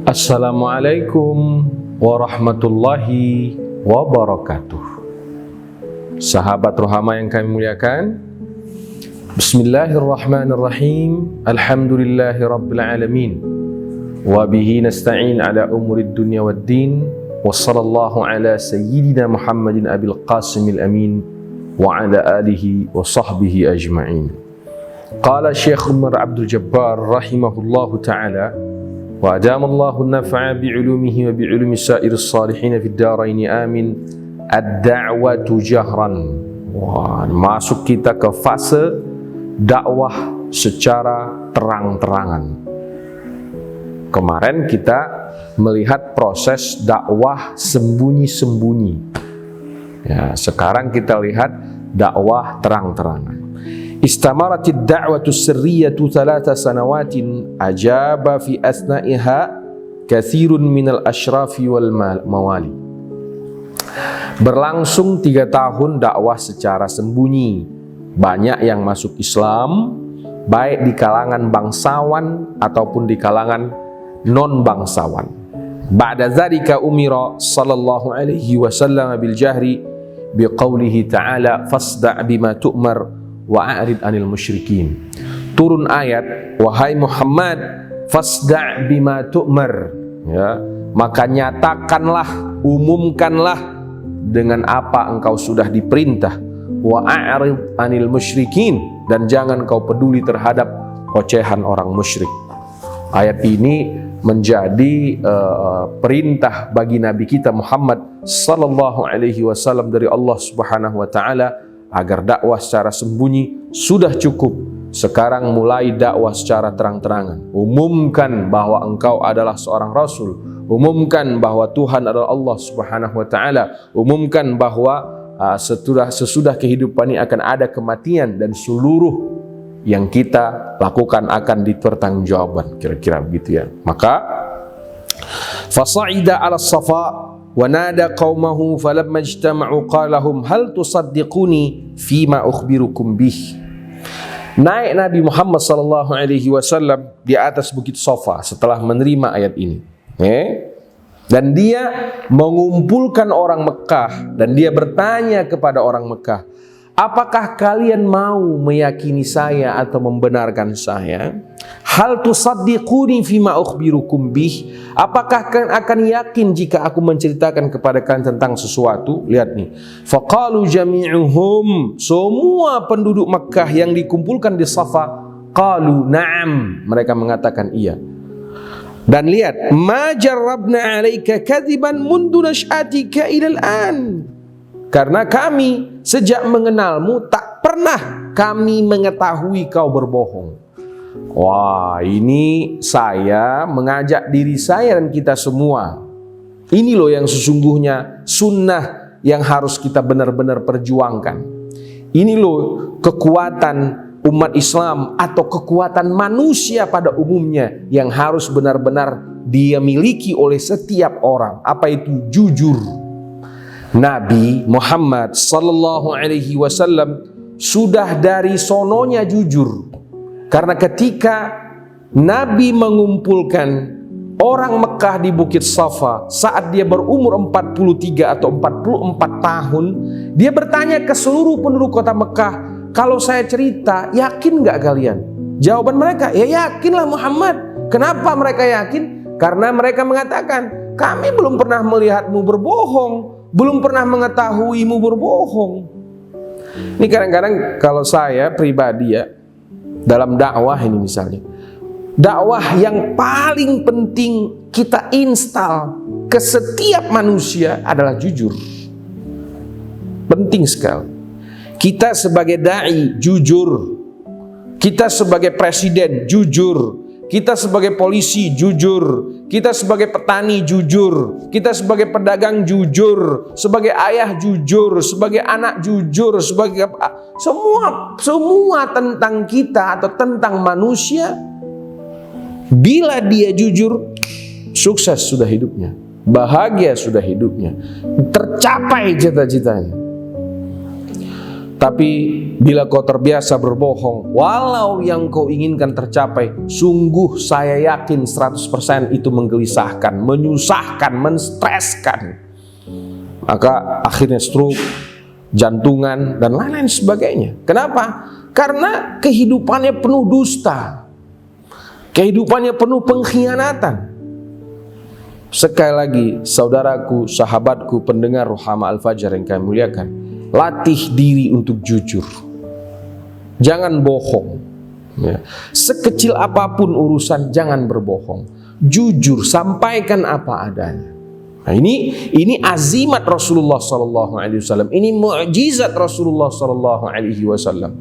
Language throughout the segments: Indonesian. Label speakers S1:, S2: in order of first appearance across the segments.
S1: Assalamualaikum warahmatullahi wabarakatuh. Sahabat Rohama yang kami muliakan, Bismillahirrahmanirrahim. Alhamdulillahi rabbil alamin. Wa bihi nasta'in ala umurid dunya waddin. Wa sallallahu ala sayyidina Muhammadin abil qasimil amin wa ala alihi wa sahbihi ajma'in. Qala Syekh Umar Abdul Jabbar rahimahullahu ta'ala, wa adamallahu an-naf'a bi'ulumihi wa bi'ulumi sa'iris salihin fid dharain amin. Ad-da'watu jahran. Wah, masuk kita ke fase dakwah secara terang-terangan. Kemarin kita melihat proses dakwah sembunyi-sembunyi. Ya, sekarang kita lihat dakwah terang-terangan. Istamaratid da'watu sirriyatu 3 sanawatin ajaba fi asna'iha kathirun minal ashrafi wal mawali. Berlangsung 3 tahun dakwah secara sembunyi. Banyak yang masuk Islam, baik di kalangan bangsawan ataupun di kalangan non-bangsawan. Ba'da dzalika umira sallallahu alaihi wasallam bil jahri biqaulihi ta'ala fasda' bima tu'mar wa a'rid anil musyrikin. Turun ayat, wahai Muhammad, fasda' bima tu'mar, ya, maka nyatakanlah, umumkanlah dengan apa engkau sudah diperintah, wa a'rid anil musyrikin, dan jangan kau peduli terhadap ocehan orang musyrik. Ayat ini menjadi perintah bagi Nabi kita Muhammad sallallahu alaihi wasallam dari Allah Subhanahu wa taala agar dakwah secara sembunyi sudah cukup. Sekarang mulai dakwah secara terang-terangan. Umumkan bahwa engkau adalah seorang rasul. Umumkan bahwa Tuhan adalah Allah Subhanahu wa taala. Umumkan bahwa sesudah kehidupan ini akan ada kematian dan seluruh yang kita lakukan akan dipertanggungjawabkan. Kira-kira begitu ya. Maka fasa'ida 'ala safa wa nada qaumahu falamma ijtama'u qala lahum hal tusaddiquni fima ukhbirukum bih. Naik Nabi Muhammad sallallahu alaihi wasallam di atas bukit Safa setelah menerima ayat ini. Dan dia mengumpulkan orang Mekah dan dia bertanya kepada orang Mekah, apakah kalian mau meyakini saya atau membenarkan saya? Hal tusaddiquni fima ukhbirukum bih. Apakah kalian akan yakin jika aku menceritakan kepada kalian tentang sesuatu? Lihat nih. Faqalu jami'uhum, semua penduduk Makkah yang dikumpulkan di Safa, qalu na'am, mereka mengatakan iya. Dan lihat, ma jarrabna 'alaika kadziban mundu nash'atika ilal an. Karena kami sejak mengenalmu tak pernah kami mengetahui kau berbohong. Wah, ini saya mengajak diri saya dan kita semua. Ini loh yang sesungguhnya sunnah yang harus kita benar-benar perjuangkan. Ini loh kekuatan umat Islam atau kekuatan manusia pada umumnya yang harus benar-benar dia miliki oleh setiap orang. Apa itu? Jujur. Nabi Muhammad sallallahu alaihi wasallam sudah dari sononya jujur. Karena ketika Nabi mengumpulkan orang Mekah di Bukit Safa saat dia berumur 43 atau 44 tahun, dia bertanya ke seluruh penduduk kota Mekah, kalau saya cerita, yakin nggak kalian? Jawaban mereka, ya yakinlah Muhammad. Kenapa mereka yakin? Karena mereka mengatakan, kami belum pernah melihatmu berbohong, belum pernah mengetahuimu berbohong. Ini kadang-kadang kalau saya pribadi ya, dalam dakwah ini misalnya, dakwah yang paling penting kita install ke setiap manusia adalah jujur. Penting sekali. Kita sebagai da'i jujur, kita sebagai presiden jujur, kita sebagai polisi jujur, kita sebagai petani jujur, kita sebagai pedagang jujur, sebagai ayah jujur, sebagai anak jujur, sebagai semua tentang kita atau tentang manusia. Bila dia jujur, sukses sudah hidupnya, bahagia sudah hidupnya, tercapai cita-citanya. Tapi bila kau terbiasa berbohong, walau yang kau inginkan tercapai, sungguh saya yakin 100% itu menggelisahkan, menyusahkan, menstreskan. Maka akhirnya stroke, jantungan, dan lain-lain sebagainya. Kenapa? Karena kehidupannya penuh dusta, kehidupannya penuh pengkhianatan. Sekali lagi, saudaraku, sahabatku, pendengar Rohama Al-Fajar yang kami muliakan, latih diri untuk jujur. Jangan bohong. Ya. Sekecil apapun urusan, jangan berbohong. Jujur, sampaikan apa adanya. Nah, ini azimat Rasulullah SAW. Ini mukjizat Rasulullah SAW.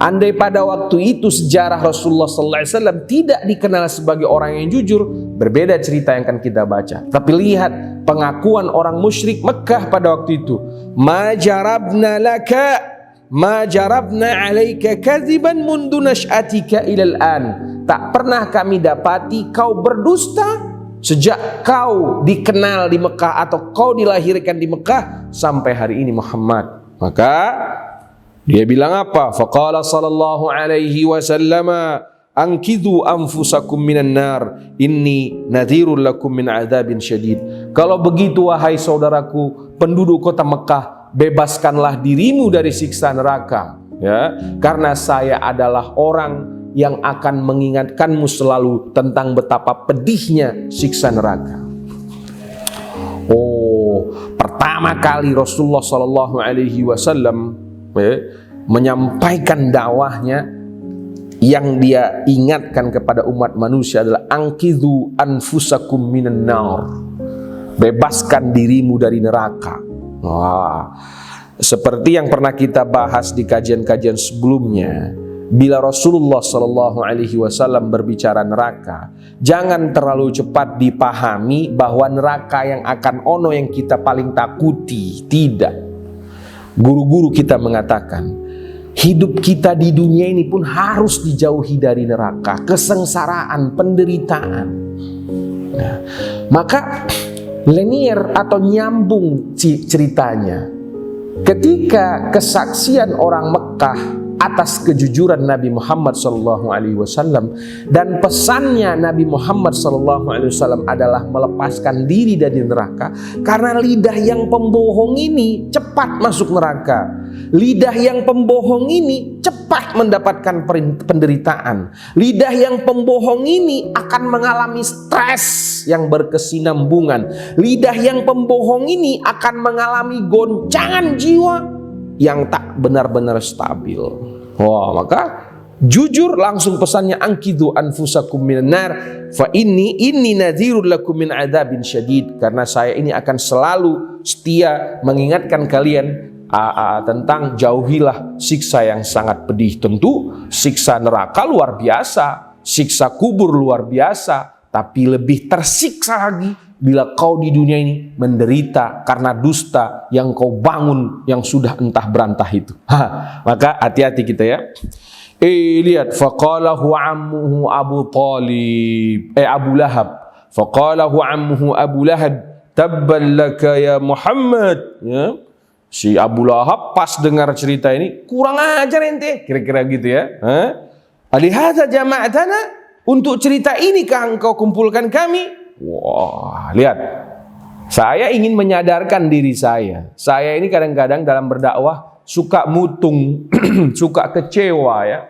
S1: Andai pada waktu itu sejarah Rasulullah SAW tidak dikenal sebagai orang yang jujur, berbeda cerita yang akan kita baca. Tapi lihat pengakuan orang musyrik Mekah pada waktu itu. Ma jarabna laka, ma jarabna alaika kadziban mundu nash'atika ilal an. Tak pernah kami dapati kau berdusta sejak kau dikenal di Mekah atau kau dilahirkan di Mekah sampai hari ini Muhammad. Maka dia bilang apa? Faqala sallallahu alaihi wasallam, anqidhu anfusakum minan nar, inni nadhirul lakum min adzabin syadid. Kalau begitu wahai saudaraku penduduk kota Mekah, bebaskanlah dirimu dari siksa neraka, ya, karena saya adalah orang yang akan mengingatkanmu selalu tentang betapa pedihnya siksa neraka. Oh, pertama kali Rasulullah Shallallahu Alaihi Wasallam menyampaikan dakwahnya, yang dia ingatkan kepada umat manusia adalah anqidhu anfusakum minan nar, bebaskan dirimu dari neraka. Wah, seperti yang pernah kita bahas di kajian-kajian sebelumnya. Bila Rasulullah Shallallahu Alaihi Wasallam berbicara neraka, jangan terlalu cepat dipahami bahwa neraka yang akan ono yang kita paling takuti. Tidak. Guru-guru kita mengatakan, hidup kita di dunia ini pun harus dijauhi dari neraka, kesengsaraan, penderitaan. Nah, maka linier atau nyambung ceritanya. Ketika kesaksian orang Mekah atas kejujuran Nabi Muhammad SAW dan pesannya Nabi Muhammad SAW adalah melepaskan diri dari neraka, karena lidah yang pembohong ini cepat masuk neraka. Lidah yang pembohong ini cepat mendapatkan penderitaan. Lidah yang pembohong ini akan mengalami stres yang berkesinambungan. Lidah yang pembohong ini akan mengalami goncangan jiwa yang tak benar-benar stabil. Wah, maka jujur langsung pesannya, anqidhu anfusakum minan nar fa inni nadhirul lakum min adzabin syadid, karena saya ini akan selalu setia mengingatkan kalian tentang jauhilah siksa yang sangat pedih. Tentu siksa neraka luar biasa, siksa kubur luar biasa, tapi lebih tersiksa lagi bila kau di dunia ini menderita karena dusta yang kau bangun yang sudah entah berantah itu. Maka hati-hati kita ya. Lihat, faqalahu ammuhu Abu Talib, Abu Lahab. Faqalahu ammuhu Abu Lahab, tabban laka ya Muhammad. Ya. Si Abu Lahab pas dengar cerita ini, kurang ajar ente, kira-kira gitu ya. Alihadza jama'atana, untuk cerita ini kah engkau kumpulkan kami? Wah, lihat. Saya ingin menyadarkan diri saya. Saya ini kadang-kadang dalam berdakwah suka mutung, suka kecewa ya.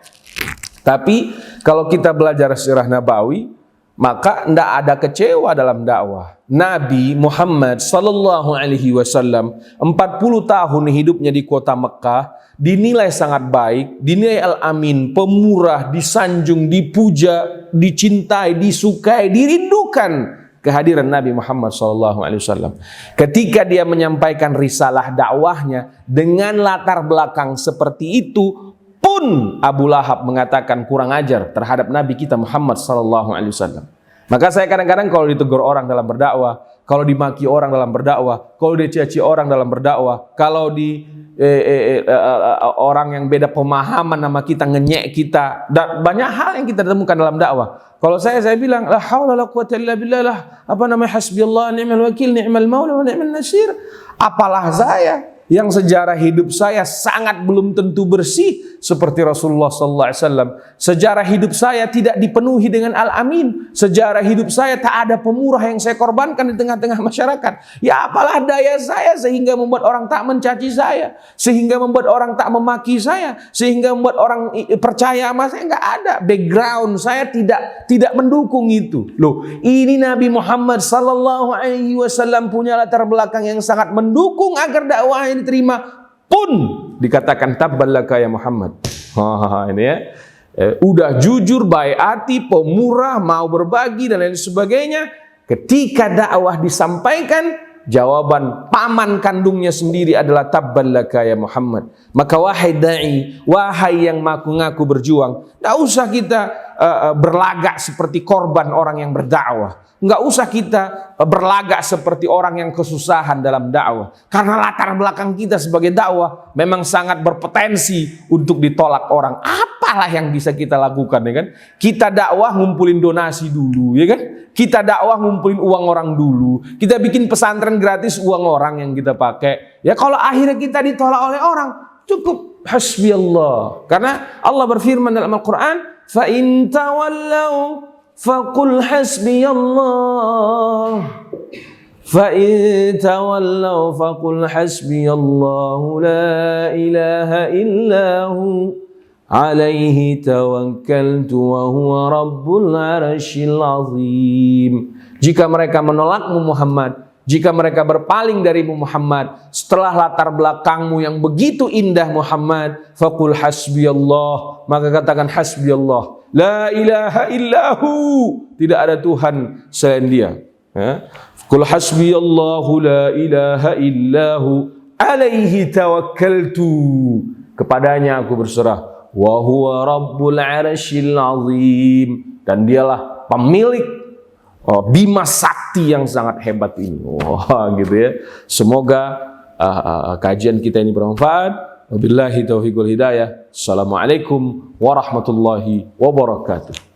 S1: Tapi kalau kita belajar sirah Nabawi, maka tidak ada kecewa dalam dakwah. Nabi Muhammad sallallahu alaihi wasallam 40 tahun hidupnya di kota Mekah, dinilai sangat baik, dinilai al-amin, pemurah, disanjung, dipuja, dicintai, disukai, dirindukan kehadiran Nabi Muhammad SAW. Ketika dia menyampaikan risalah dakwahnya dengan latar belakang seperti itu, pun Abu Lahab mengatakan kurang ajar terhadap Nabi kita Muhammad SAW. Maka saya kadang-kadang kalau ditegur orang dalam berdakwah, kalau dimaki orang dalam berdakwah, kalau dicaci orang dalam berdakwah, kalau di orang yang beda pemahaman sama kita, ngenyek kita, dan banyak hal yang kita temukan dalam dakwah. Kalau saya bilang la haula la quwwata illa billah, lah, hasbiyallah ni'mal wakil, ni'mal maula wa ni'mal nasir. Apalah saya yang sejarah hidup saya sangat belum tentu bersih seperti Rasulullah sallallahu alaihi wasallam. Sejarah hidup saya tidak dipenuhi dengan al-amin. Sejarah hidup saya tak ada pemurah yang saya korbankan di tengah-tengah masyarakat. Ya apalah daya saya sehingga membuat orang tak mencaci saya, sehingga membuat orang tak memaki saya, sehingga membuat orang percaya sama saya. Enggak ada. Background saya tidak mendukung itu. Loh, ini Nabi Muhammad sallallahu alaihi wasallam punya latar belakang yang sangat mendukung agar dakwahnya diterima, pun dikatakan tabballaka ya Muhammad. Ini ya. Udah jujur, baik hati, pemurah, mau berbagi dan lain sebagainya. Ketika dakwah disampaikan, jawaban paman kandungnya sendiri adalah tabballaka ya Muhammad. Maka wahai dai, wahai yang mengaku-ngaku berjuang, tidak usah kita berlagak seperti korban orang yang berdakwah. Nggak usah kita berlagak seperti orang yang kesusahan dalam dakwah. Karena latar belakang kita sebagai dakwah memang sangat berpotensi untuk ditolak orang. Apalah yang bisa kita lakukan, ya kan? Kita dakwah ngumpulin donasi dulu, ya kan? Kita dakwah ngumpulin uang orang dulu. Kita bikin pesantren gratis, uang orang yang kita pakai. Ya kalau akhirnya kita ditolak oleh orang, cukup hasbiyallah. Karena Allah berfirman dalam Al-Quran, fa in tawallau faqul hasbiyallah. Fa in tawallau faqul hasbiyallahu la ilaha illahu alaihi tawakkaltu wa huwa rabbul arsyil azim. Jika mereka menolakmu Muhammad, jika mereka berpaling darimu Muhammad, setelah latar belakangmu yang begitu indah Muhammad, faqul hasbiyallah, maka katakan hasbiyallah, la ilaha illahu, tidak ada Tuhan selain Dia. Qul hasbiyallahu la ilaha illahu alaihi tawakkaltu, kepadanya aku berserah. Wa huwa rabbul arsyil azim, dan dialah pemilik bima sakti yang sangat hebat ini. Wah, gitu ya. Semoga kajian kita ini bermanfaat. Wabillahi taufiq wal hidayah. Assalamualaikum warahmatullahi wabarakatuh.